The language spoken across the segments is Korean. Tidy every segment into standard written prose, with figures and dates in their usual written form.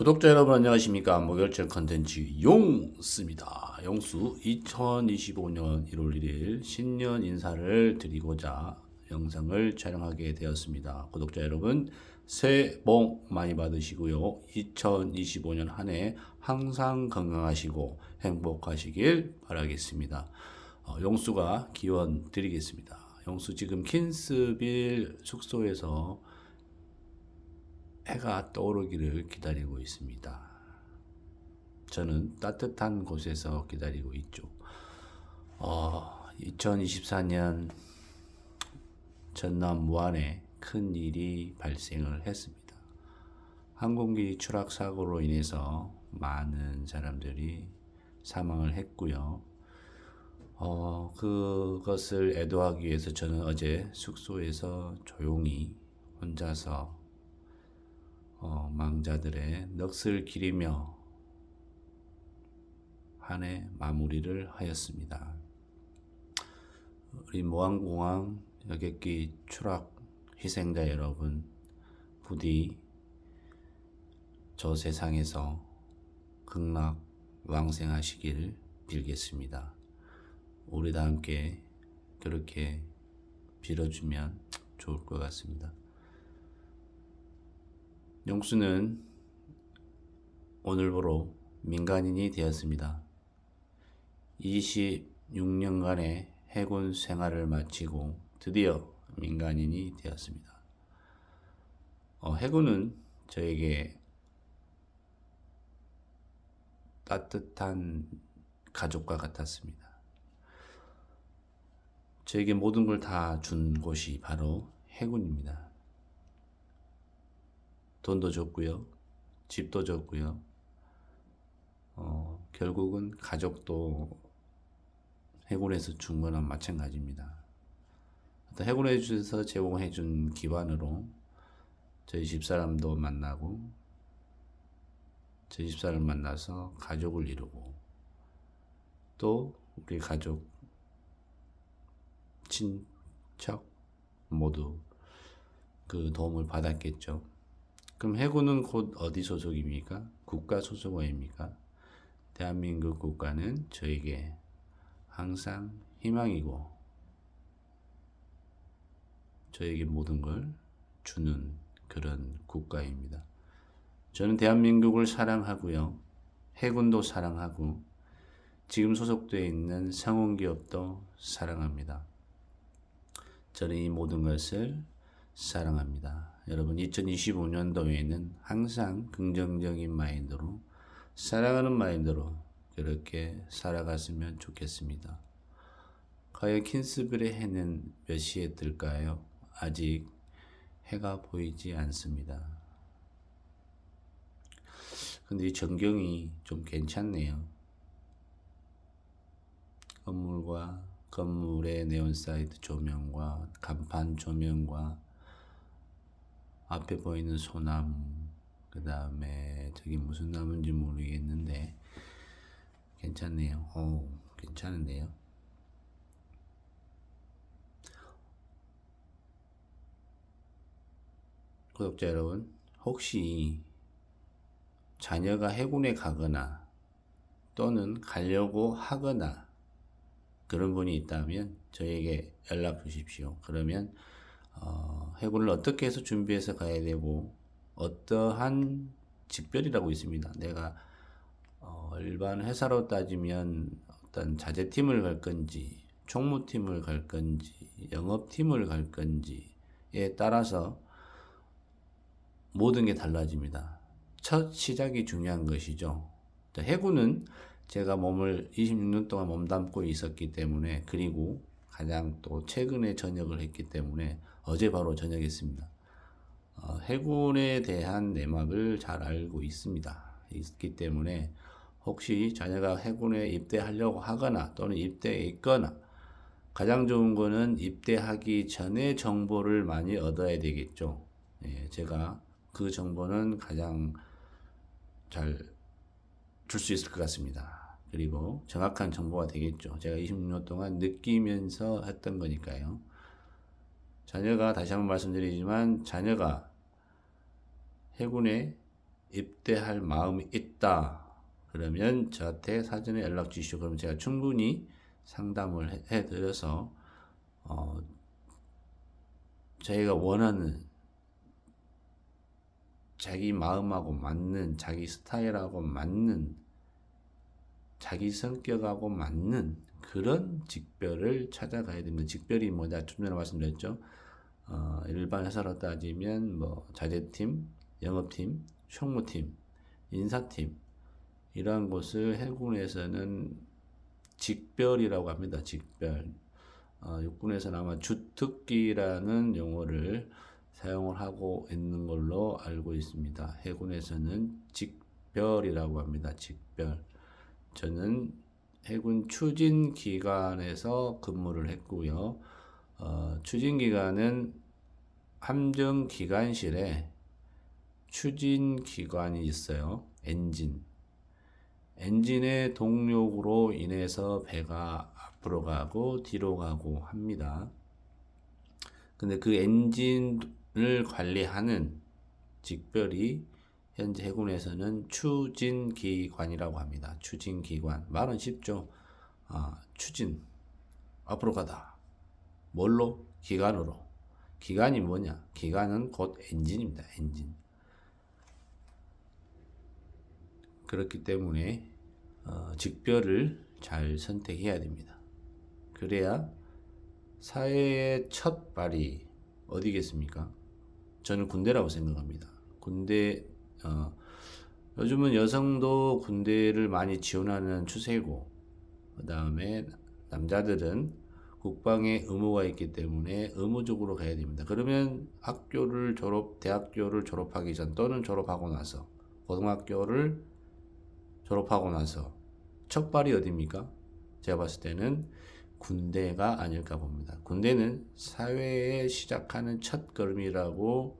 구독자 여러분 안녕하십니까. 무결점 컨텐츠 용수입니다. 용수 2025년 1월 1일 신년 인사를 드리고자 영상을 촬영하게 되었습니다. 구독자 여러분 새해 복 많이 받으시고요. 2025년 한 해 항상 건강하시고 행복하시길 바라겠습니다. 용수가 기원 드리겠습니다. 용수 지금 킨스빌 숙소에서 해가 떠오르기를 기다리고 있습니다. 저는 따뜻한 곳에서 기다리고 있죠. 2024년 전남 무안에 큰 일이 발생을 했습니다. 항공기 추락 사고로 인해서 많은 사람들이 사망을 했고요. 그것을 애도하기 위해서 저는 어제 숙소에서 조용히 혼자서 망자들의 넋을 기리며 한 해 마무리를 하였습니다. 우리 무안공항 여객기 추락 희생자 여러분, 부디 저 세상에서 극락 왕생하시길 빌겠습니다. 우리 다 함께 그렇게 빌어주면 좋을 것 같습니다. 용수는 오늘부로 민간인이 되었습니다. 26년간의 해군 생활을 마치고 드디어 민간인이 되었습니다. 해군은 저에게 따뜻한 가족과 같았습니다. 저에게 모든 걸 다 준 곳이 바로 해군입니다. 돈도 줬고요. 집도 줬고요. 결국은 가족도 해군에서 준 거나 마찬가지입니다. 해군에서 제공해 준 기반으로 저희 집사람도 만나고 저희 집사람 만나서 가족을 이루고 또 우리 가족 친척 모두 그 도움을 받았겠죠. 그럼 해군은 곧 어디 소속입니까? 국가 소속어입니까? 대한민국 국가는 저에게 항상 희망이고 저에게 모든 걸 주는 그런 국가입니다. 저는 대한민국을 사랑하고요. 해군도 사랑하고 지금 소속되어 있는 상온기업도 사랑합니다. 저는 이 모든 것을 사랑합니다. 여러분 2025년도에는 항상 긍정적인 마인드로 사랑하는 마인드로 그렇게 살아갔으면 좋겠습니다. 과연 킨스빌의 해는 몇 시에 뜰까요? 아직 해가 보이지 않습니다. 근데 이 전경이 좀 괜찮네요. 건물의 네온사이드 조명과 간판 조명과 앞에 보이는 소나무, 그 다음에 저기 무슨 나무인지 모르겠는데 괜찮네요. 괜찮은데요. 구독자 여러분, 혹시 자녀가 해군에 가거나 또는 가려고 하거나 그런 분이 있다면 저에게 연락 주십시오. 그러면 해군을 어떻게 해서 준비해서 가야 되고 어떠한 직별이라고 있습니다. 내가 일반 회사로 따지면 어떤 자재팀을 갈 건지 총무팀을 갈 건지 영업팀을 갈 건지에 따라서 모든 게 달라집니다. 첫 시작이 중요한 것이죠. 해군은 제가 몸을 26년 동안 몸담고 있었기 때문에 그리고 가장 또 최근에 전역을 했기 때문에 어제 바로 전역했습니다. 해군에 대한 내막을 잘 알고 있기 때문에 혹시 자녀가 해군에 입대하려고 하거나 또는 입대해 있거나 가장 좋은 거는 입대하기 전에 정보를 많이 얻어야 되겠죠. 제가 그 정보는 가장 잘 줄 수 있을 것 같습니다. 그리고 정확한 정보가 되겠죠. 제가 26년 동안 느끼면서 했던 거니까요. 자녀가 다시 한번 말씀드리지만 자녀가 해군에 입대할 마음이 있다. 그러면 저한테 사전에 연락 주시오. 그럼 제가 충분히 상담을 해드려서 저희가 원하는 자기 마음하고 맞는, 자기 스타일하고 맞는, 자기 성격하고 맞는 그런 직별을 찾아가야 됩니다. 직별이 뭐냐? 좀 전에 말씀드렸죠. 일반 회사로 따지면 뭐 자재팀, 영업팀, 총무팀, 인사팀 이러한 곳을 해군에서는 직별이라고 합니다. 직별. 육군에서는 아마 주특기라는 용어를 사용을 하고 있는 걸로 알고 있습니다. 해군에서는 직별이라고 합니다. 직별. 저는 해군 추진기관에서 근무를 했고요. 추진기관은 함정기관실에 추진기관이 있어요. 엔진의 동력으로 인해서 배가 앞으로 가고 뒤로 가고 합니다. 근데 그 엔진을 관리하는 직별이 현재 해군에서는 추진기관이라고 합니다. 추진기관. 말은 쉽죠. 추진. 앞으로 가다. 뭘로? 기관으로. 기관이 뭐냐? 기관은 곧 엔진입니다. 엔진. 그렇기 때문에 직별을 잘 선택해야 됩니다. 그래야 사회의 첫 발이 어디겠습니까? 저는 군대라고 생각합니다. 군대, 요즘은 여성도 군대를 많이 지원하는 추세고, 그 다음에 남자들은 국방에 의무가 있기 때문에 의무적으로 가야 됩니다. 그러면 대학교를 졸업하기 전 또는 졸업하고 나서, 고등학교를 졸업하고 나서 첫 발이 어디입니까? 제가 봤을 때는 군대가 아닐까 봅니다. 군대는 사회에 시작하는 첫 걸음이라고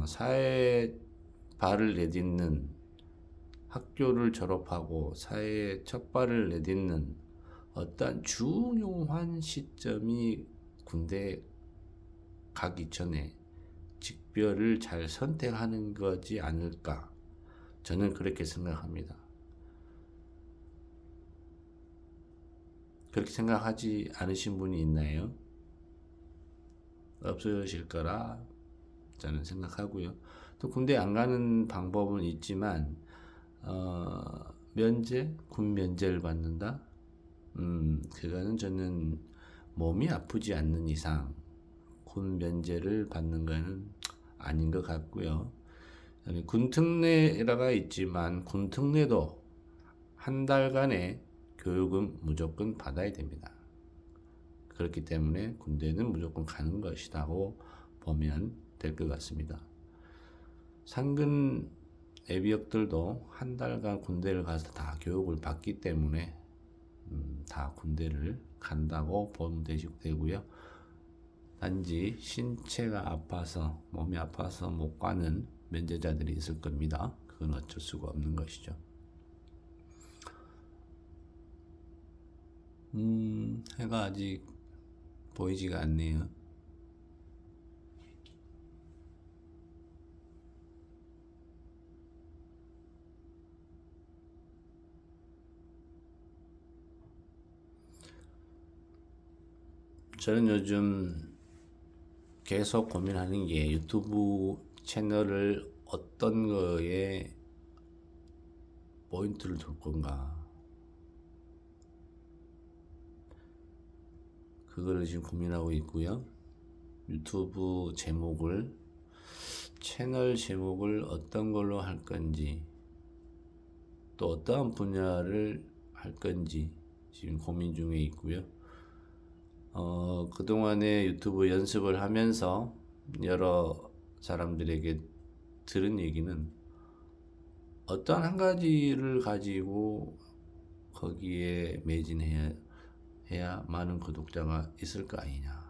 사회에 발을 내딛는 학교를 졸업하고 사회에 첫 발을 내딛는 어떤 중요한 시점이 군대 가기 전에 직별을 잘 선택하는 거지 않을까? 저는 그렇게 생각합니다. 그렇게 생각하지 않으신 분이 있나요? 없으실 거라 저는 생각하고요. 또 군대 안 가는 방법은 있지만 군 면제를 받는다? 그거는 저는 몸이 아프지 않는 이상 군 면제를 받는 거는 아닌 것 같고요. 군 특례가 있지만 군 특례도 한 달간의 교육은 무조건 받아야 됩니다. 그렇기 때문에 군대는 무조건 가는 것이라고 보면 될 것 같습니다. 상근 예비역들도 한 달간 군대를 가서 다 교육을 받기 때문에 다 군대를 간다고 보면 되고요. 단지 신체가 아파서 몸이 아파서 못 가는 면제자들이 있을 겁니다. 그건 어쩔 수가 없는 것이죠. 해가 아직 보이지가 않네요. 저는 요즘 계속 고민하는 게 유튜브 채널을 어떤 거에 포인트를 둘 건가. 그거를 지금 고민하고 있고요. 유튜브 채널 제목을 어떤 걸로 할 건지, 또 어떠한 분야를 할 건지 지금 고민 중에 있고요. 그동안에 유튜브 연습을 하면서 여러 사람들에게 들은 얘기는 어떤 한 가지를 가지고 거기에 매진해야 많은 구독자가 있을 거 아니냐.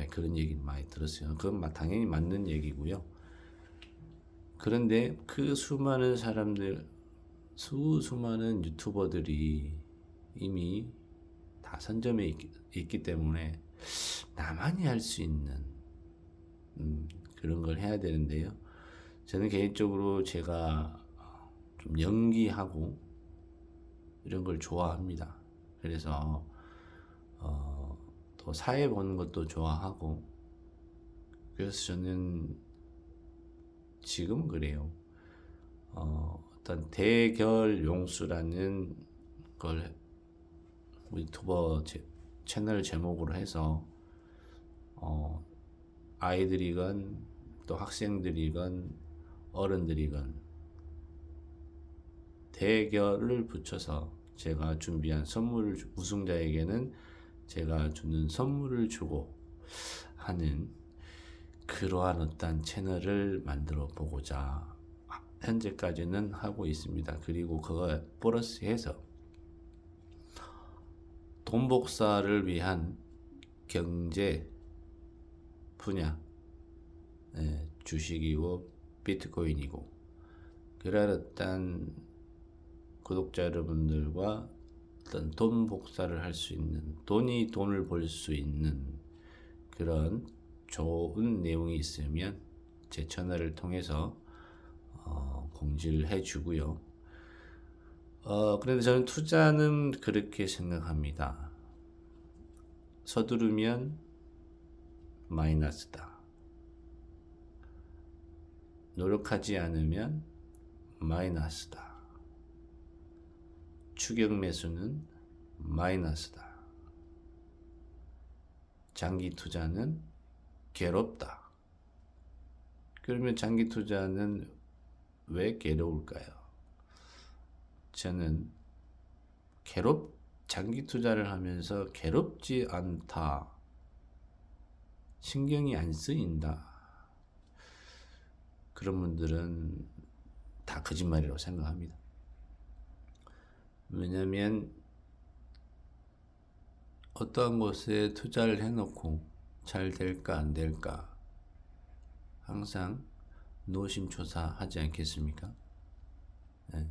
그런 얘기를 많이 들었어요. 그건 당연히 맞는 얘기고요. 그런데 그 수많은 사람들, 수많은 유튜버들이 이미 다 선점에 있기 때문에 나만이 할 수 있는 그런 걸 해야 되는데요. 저는 개인적으로 제가 좀 연기하고 이런 걸 좋아합니다. 그래서 또 사회 보는 것도 좋아하고, 그래서 저는 지금 그래요. 어떤 대결 용수라는 걸 유튜버 채널 제목으로 해서 아이들이건 또 학생들이건 어른들이건 대결을 붙여서 제가 준비한 선물을 우승자에게는 제가 주는 선물을 주고 하는 그러한 어떤 채널을 만들어 보고자 현재까지는 하고 있습니다. 그리고 그거 플러스해서 돈 복사를 위한 경제 분야, 주식이고 비트코인이고, 그러한 어떤 구독자 여러분들과 어떤 돈 복사를 할 수 있는, 돈을 벌 수 있는 그런 좋은 내용이 있으면 제 채널을 통해서 공지를 해주고요. 그런데 저는 투자는 그렇게 생각합니다. 서두르면 마이너스다. 노력하지 않으면 마이너스다. 추격 매수는 마이너스다. 장기 투자는 괴롭다. 그러면 장기 투자는 왜 괴로울까요? 저는 장기 투자를 하면서 괴롭지 않다, 신경이 안 쓰인다, 그런 분들은 다 거짓말이라고 생각합니다. 왜냐하면 어떠한 곳에 투자를 해놓고 잘 될까 안 될까 항상 노심초사하지 않겠습니까? 네.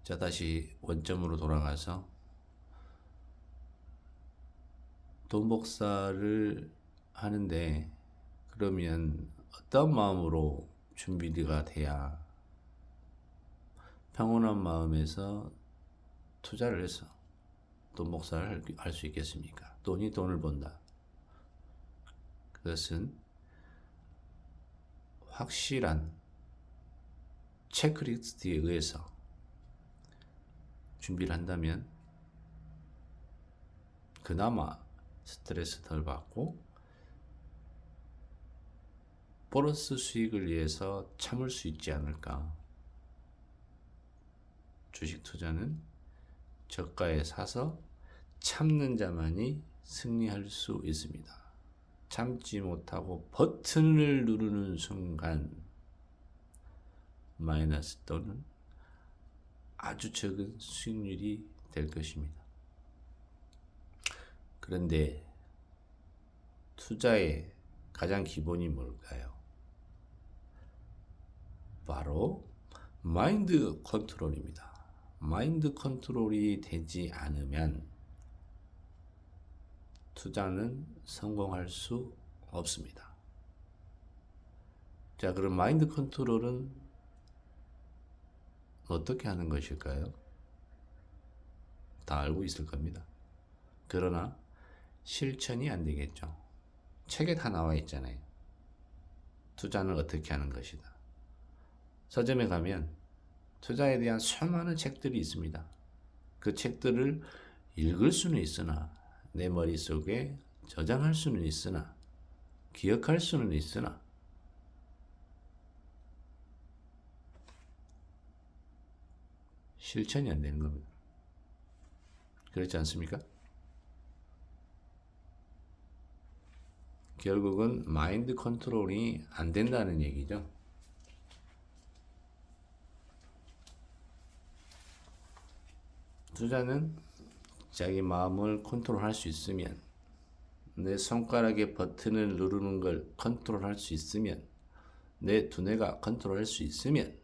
자, 다시 원점으로 돌아가서 돈 복사를 하는데, 그러면 어떤 마음으로 준비가 돼야 평온한 마음에서 투자를 해서 돈 복사를 할 수 있겠습니까? 돈을 번다. 그것은 확실한 체크리스트에 의해서 준비를 한다면 그나마 스트레스 덜 받고 보너스 수익을 위해서 참을 수 있지 않을까. 주식 투자는 저가에 사서 참는 자만이 승리할 수 있습니다. 참지 못하고 버튼을 누르는 순간 마이너스 또는 아주 적은 수익률이 될 것입니다. 그런데 투자의 가장 기본이 뭘까요? 바로 마인드 컨트롤입니다. 마인드 컨트롤이 되지 않으면 투자는 성공할 수 없습니다. 자, 그럼 마인드 컨트롤은 어떻게 하는 것일까요? 다 알고 있을 겁니다. 그러나 실천이 안 되겠죠. 책에 다 나와 있잖아요. 투자는 어떻게 하는 것이다. 서점에 가면 투자에 대한 수많은 책들이 있습니다. 그 책들을 읽을 수는 있으나, 내 머릿속에 저장할 수는 있으나, 기억할 수는 있으나, 실천이 안 되는 겁니다. 그렇지 않습니까? 결국은 마인드 컨트롤이 안 된다는 얘기죠. 투자는 자기 마음을 컨트롤할 수 있으면, 내 손가락의 버튼을 누르는 걸 컨트롤할 수 있으면, 내 두뇌가 컨트롤할 수 있으면,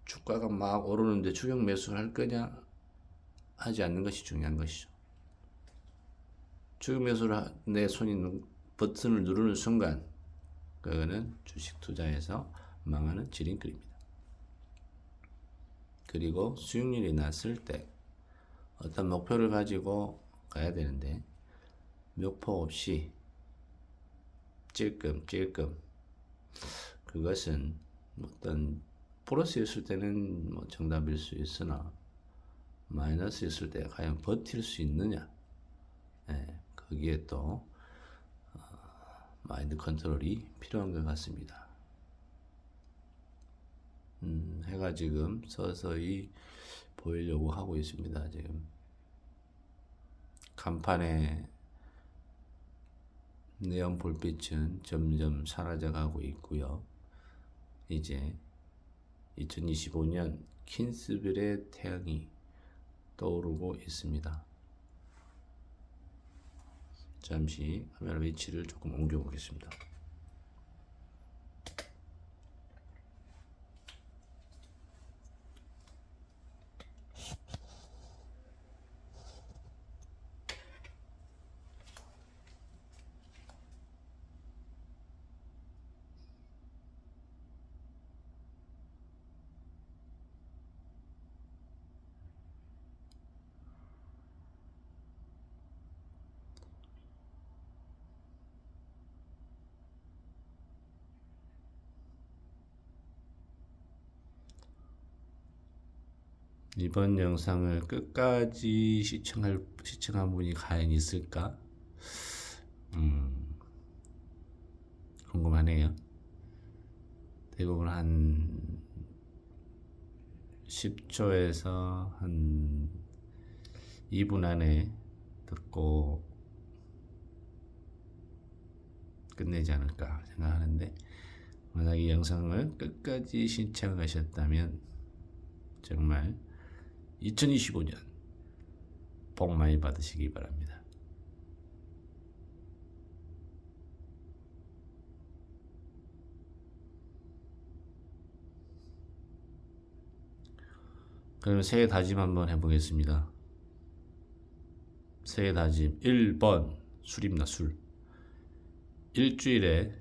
주가가 막 오르는데 추격 매수를 할 거냐 하지 않는 것이 중요한 것이죠. 추격 매수를 내 손이 버튼을 누르는 순간 그거는 주식 투자에서 망하는 지름길입니다. 그리고 수익률이 났을 때 어떤 목표를 가지고 가야 되는데 목표 없이 찔끔 그것은 어떤 플러스였을 때는 뭐 정답일 수 있으나 마이너스였을 때 과연 버틸 수 있느냐, 거기에 또 마인드 컨트롤이 필요한 것 같습니다. 해가 지금 서서히 보이려고 하고 있습니다. 지금 간판에 네온 불빛은 점점 사라져가고 있고요. 이제 2025년 킨스빌의 태양이 떠오르고 있습니다. 잠시 카메라 위치를 조금 옮겨 보겠습니다. 이번 영상을 끝까지 시청한 분이 과연 있을까? 궁금하네요. 대부분 한 10초에서 한 2분 안에 듣고 끝내지 않을까 생각하는데, 만약 이 영상을 끝까지 시청하셨다면 정말 2025년 복 많이 받으시기 바랍니다. 그럼 새해 다짐 한번 해보겠습니다. 새해 다짐 1번 술입니다. 술. 일주일에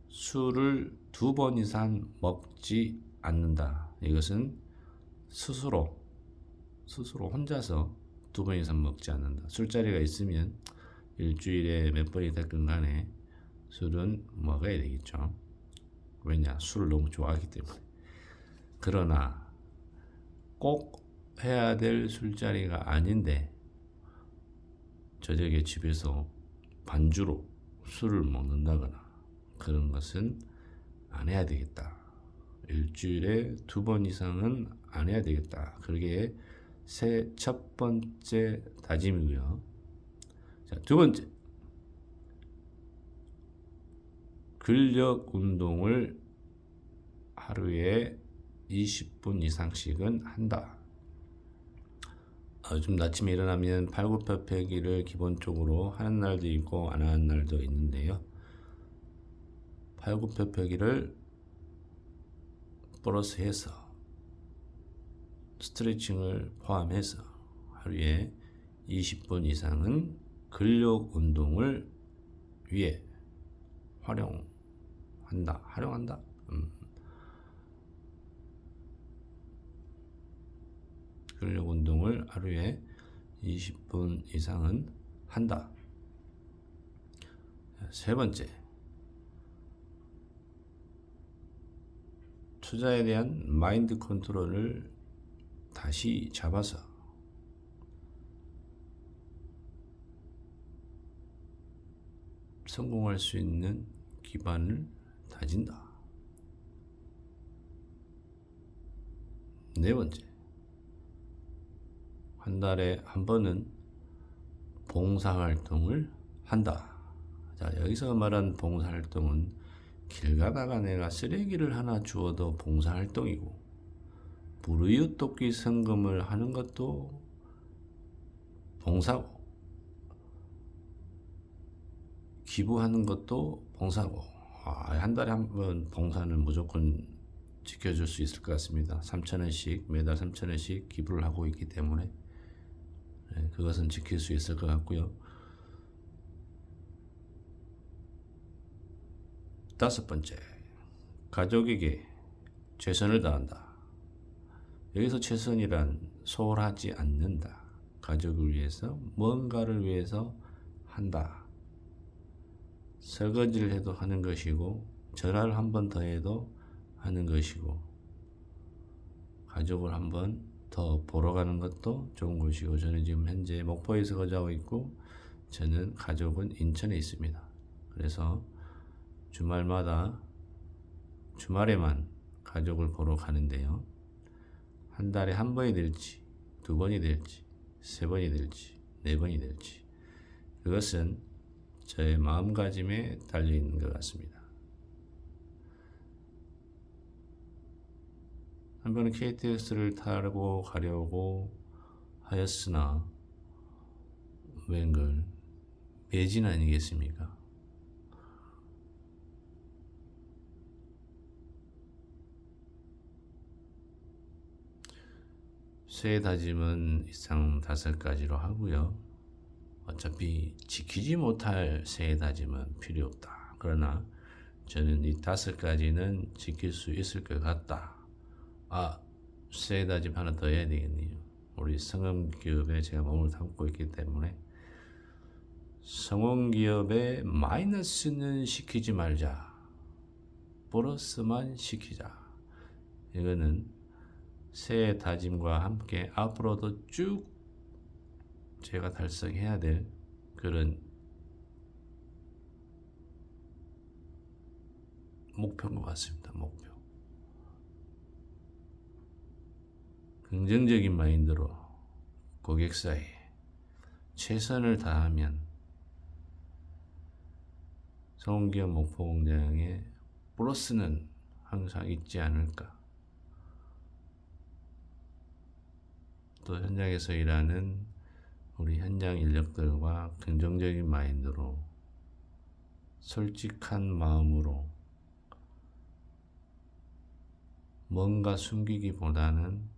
술을 2번 이상 먹지 않는다. 이것은 스스로 혼자서 2번 이상 먹지 않는다. 술자리가 있으면 일주일에 몇 번이 됐든 간에 술은 먹어야 되겠죠. 왜냐? 술을 너무 좋아하기 때문에. 그러나 꼭 해야 될 술자리가 아닌데 저녁에 집에서 반주로 술을 먹는다거나 그런 것은 안 해야 되겠다. 일주일에 2번 이상은 안 해야 되겠다. 그게 새 첫 번째 다짐이고요. 자, 두 번째, 근력 운동을 하루에 20분 이상씩은 한다. 요즘 아침에 일어나면 팔굽혀펴기를 기본적으로 하는 날도 있고 안 하는 날도 있는데요. 팔굽혀펴기를 플러스해서 스트레칭을 포함해서 하루에 20분 이상은 근력 운동을 위해 활용한다. 근력 운동을 하루에 20분 이상은 한다. 세 번째, 투자에 대한 마인드 컨트롤을 다시 잡아서 성공할 수 있는 기반을 다진다. 네 번째, 한 달에 한 번은 봉사활동을 한다. 자, 여기서 말한 봉사활동은 길 가다가 내가 쓰레기를 하나 주워도 봉사활동이고, 불우이웃 돕기 성금을 하는 것도 봉사고, 기부하는 것도 봉사고, 한 달에 한 번 봉사는 무조건 지켜줄 수 있을 것 같습니다. 3,000원씩, 매달 3,000원씩 기부를 하고 있기 때문에 그것은 지킬 수 있을 것 같고요. 5번째, 가족에게 최선을 다한다. 여기서 최선이란 소홀하지 않는다. 가족을 위해서 뭔가를 위해서 한다. 설거지를 해도 하는 것이고 전화를 한 번 더 해도 하는 것이고 가족을 한 번 더 보러 가는 것도 좋은 것이고 저는 지금 현재 목포에서 거주하고 있고 저는 가족은 인천에 있습니다. 그래서 주말에만 가족을 보러 가는데요. 한 달에 한 번이 될지, 2번이 될지, 3번이 될지, 4번이 될지 그것은 저의 마음가짐에 달려있는 것 같습니다. 한 번은 KTX를 타고 가려고 하였으나 웬걸 매진 아니겠습니까? 새해 다짐은 이상 5가지로 하고요. 어차피 지키지 못할 새해 다짐은 필요 없다. 그러나 저는 이 5가지는 지킬 수 있을 것 같다. 새해 다짐 하나 더 해야 되겠네요. 우리 성원기업에 제가 몸을 담고 있기 때문에 성원기업의 마이너스는 시키지 말자. 플러스만 시키자. 이거는 새해 다짐과 함께 앞으로도 쭉 제가 달성해야 될 그런 목표인 것 같습니다. 목표. 긍정적인 마인드로 고객사에 최선을 다하면 성원기업 목포공장에 플러스는 항상 있지 않을까. 또 현장에서 일하는 우리 현장 인력들과 긍정적인 마인드로 솔직한 마음으로 뭔가 숨기기보다는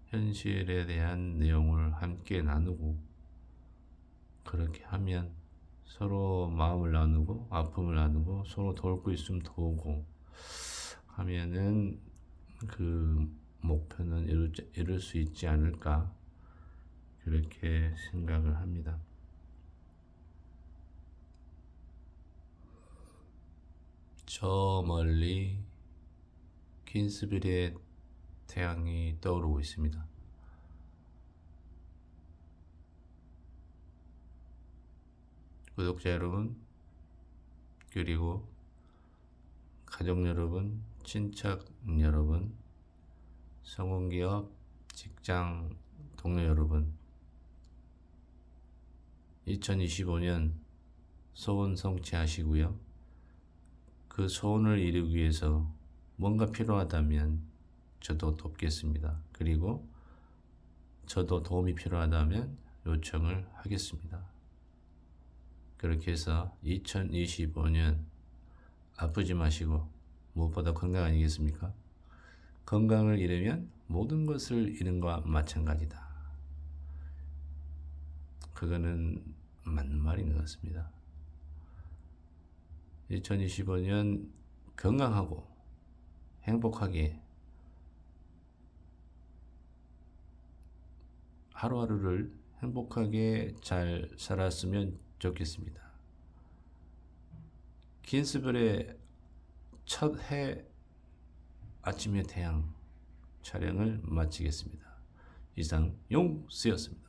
현실에 대한 내용을 함께 나누고 그렇게 하면 서로 마음을 나누고 아픔을 나누고 서로 돕고 있으면 도우고 하면은 그 목표는 이룰 수 있지 않을까 그렇게 생각을 합니다. 저 멀리 킨스빌의 태양이 떠오르고 있습니다. 구독자 여러분, 그리고 가족 여러분, 친척 여러분, 성원기업 직장 동료 여러분, 2025년 소원 성취하시고요. 그 소원을 이루기 위해서 뭔가 필요하다면 저도 돕겠습니다. 그리고 저도 도움이 필요하다면 요청을 하겠습니다. 그렇게 해서 2025년 아프지 마시고 무엇보다 건강 아니겠습니까? 건강을 잃으면 모든 것을 잃은 것과 마찬가지다. 그거는 맞는 말인 것 같습니다. 2025년 건강하고 행복하게 하루하루를 행복하게 잘 살았으면 좋겠습니다. 킨스빌의 첫 해 아침의 태양 촬영을 마치겠습니다. 이상 용수였습니다.